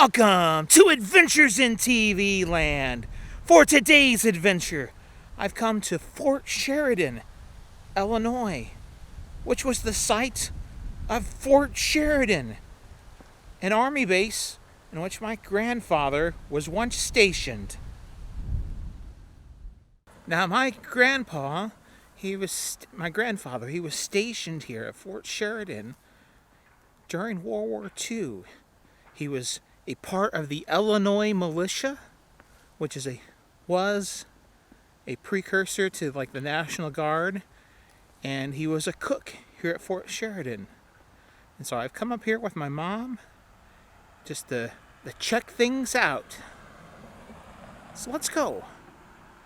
Welcome to Adventures in TV Land. For today's adventure, I've come to Fort Sheridan, Illinois, which was the site of Fort Sheridan, an army base in which my grandfather was once stationed. Now, my grandfather, he was stationed here at Fort Sheridan during World War II. He was a part of the Illinois militia, which was a precursor to like the National Guard, and he was a cook here at Fort Sheridan. And so I've come up here with my mom just to check things out. So let's go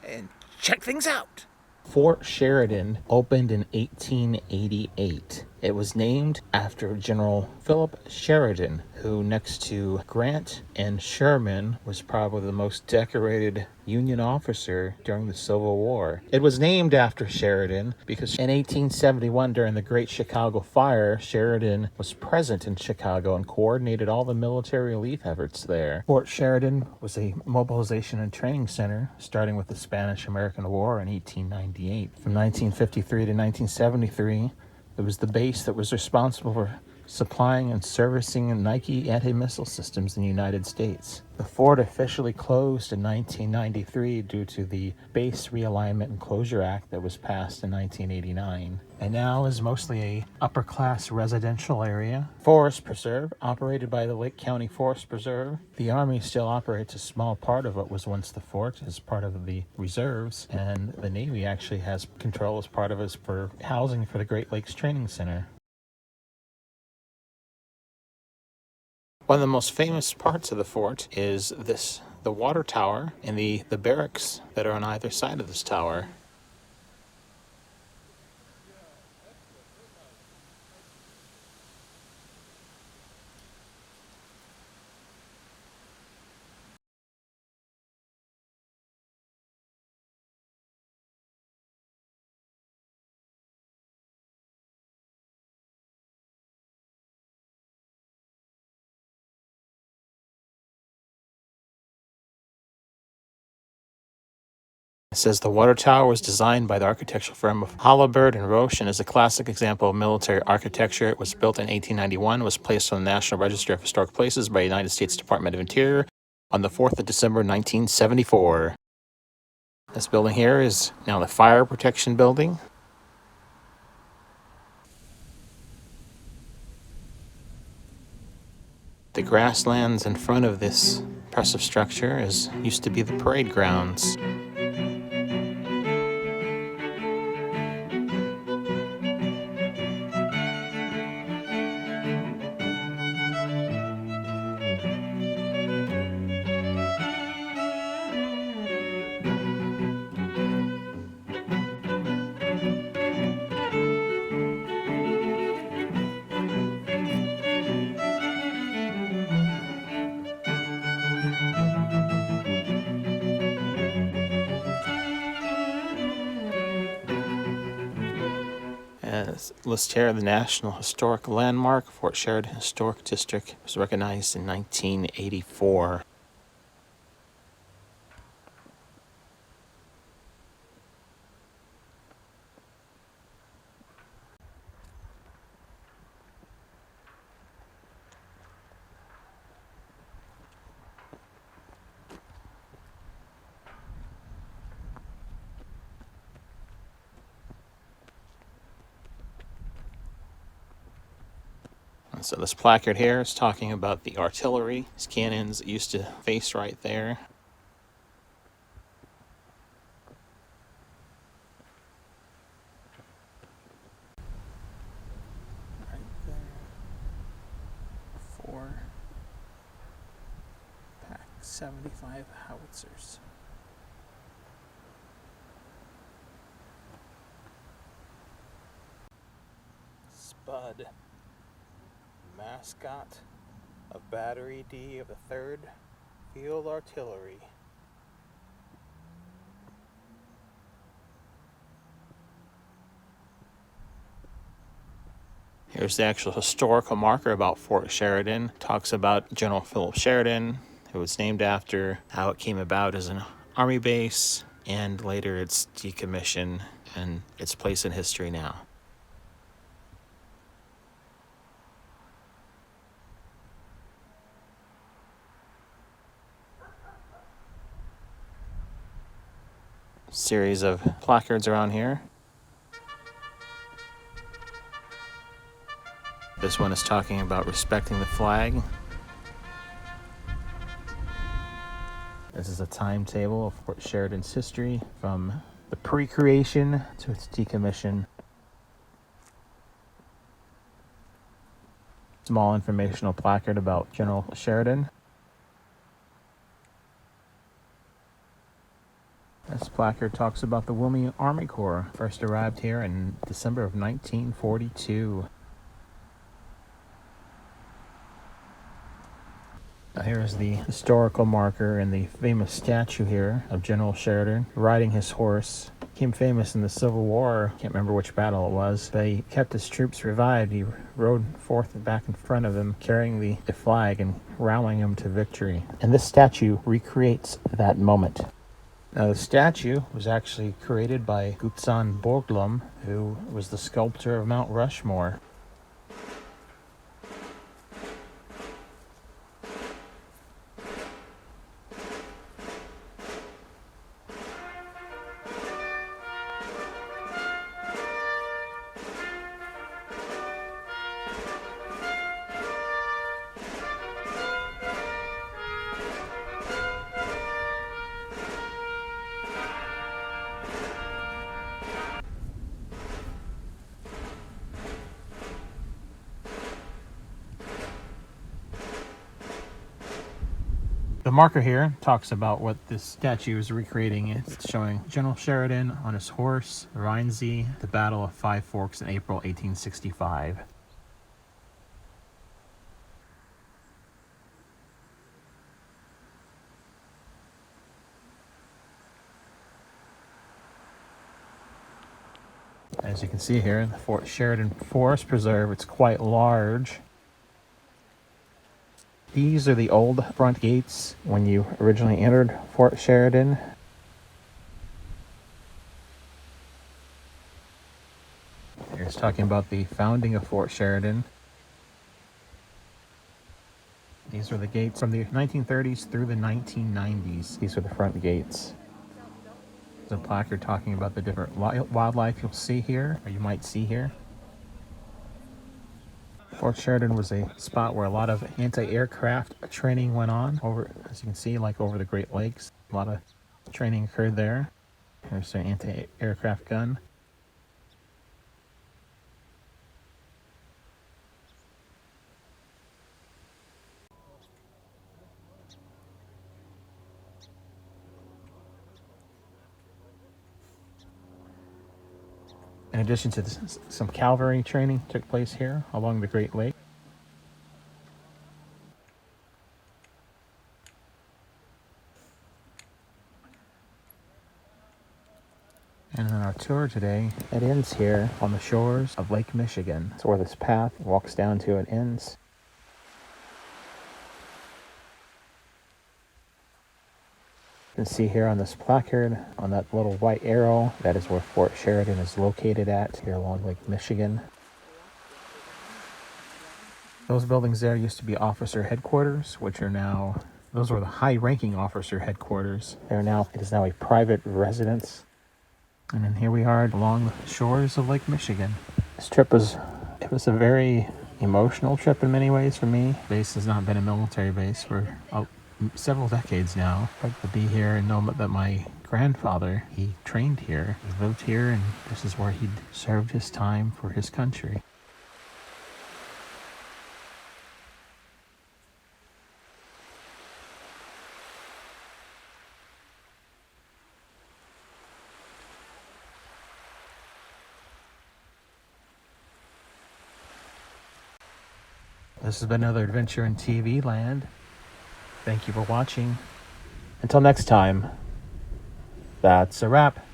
and check things out. Fort Sheridan opened in 1888. It was named after General Philip Sheridan, who next to Grant and Sherman was probably the most decorated Union officer during the Civil War. It was named after Sheridan because in 1871, during the Great Chicago Fire, Sheridan was present in Chicago and coordinated all the military relief efforts there. Fort Sheridan was a mobilization and training center, starting with the Spanish-American War in 1898. From 1953 to 1973, it was the base that was responsible for supplying and servicing Nike anti-missile systems in the United States. The fort officially closed in 1993 due to the Base Realignment and Closure Act that was passed in 1989, and now is mostly a upper-class residential area. Forest Preserve, operated by the Lake County Forest Preserve. The Army still operates a small part of what was once the fort as part of the reserves, and the Navy actually has control as part of it for housing for the Great Lakes Training Center. One of the most famous parts of the fort is the water tower and the barracks that are on either side of this tower. It says the water tower was designed by the architectural firm of Halliburton and Roche and is a classic example of military architecture. It was built in 1891, was placed on the National Register of Historic Places by the United States Department of Interior on the 4th of December, 1974. This building here is now the Fire Protection Building. The grasslands in front of this impressive structure used to be the parade grounds. List here, the National Historic Landmark, Fort Sheridan Historic District, was recognized in 1984. So this placard here is talking about the artillery. These cannons used to face right there. Right there. 4 Pack 75 howitzers. Spud, mascot of Battery D of the 3rd Field Artillery. Here's the actual historical marker about Fort Sheridan. Talks about General Philip Sheridan. It was named after how it came about as an army base, and later its decommission and its place in history now. Series of placards around here. This one is talking about respecting the flag. This is a timetable of Fort Sheridan's history from the pre-creation to its decommission. Small informational placard about General Sheridan. This placard talks about the Wilmington Army Corps. First arrived here in December of 1942. Now here is the historical marker and the famous statue here of General Sheridan riding his horse. Became famous in the Civil War. Can't remember which battle it was, but he kept his troops revived. He rode forth back in front of them, carrying the flag and rallying them to victory. And this statue recreates that moment. Now the statue was actually created by Gutzon Borglum, who was the sculptor of Mount Rushmore. The marker here talks about what this statue is recreating. It's showing General Sheridan on his horse, Rhinesea, the Battle of Five Forks in April 1865. As you can see here, the Fort Sheridan Forest Preserve, it's quite large. These are the old front gates when you originally entered Fort Sheridan. Here's talking about the founding of Fort Sheridan. These are the gates from the 1930s through the 1990s. These are the front gates. There's a placard talking about the different wildlife you'll see here, or you might see here. Fort Sheridan was a spot where a lot of anti-aircraft training went on over, as you can see, like over the Great Lakes. A lot of training occurred there. There's an anti-aircraft gun. In addition to this, some cavalry training took place here along the Great Lake. And on our tour today, it ends here on the shores of Lake Michigan. It's where this path walks down to and ends. You can see here on this placard, on that little white arrow, that is where Fort Sheridan is located at, here along Lake Michigan. Those buildings there used to be officer headquarters, which are now, those were the high-ranking officer headquarters. It is now a private residence. And then here we are along the shores of Lake Michigan. This trip was a very emotional trip in many ways for me. The base has not been a military base for several decades now. I'd like to be here and know that my grandfather, he trained here, he lived here, and this is where he'd served his time for his country. This has been another adventure in TV land. Thank you for watching. Until next time, that's a wrap.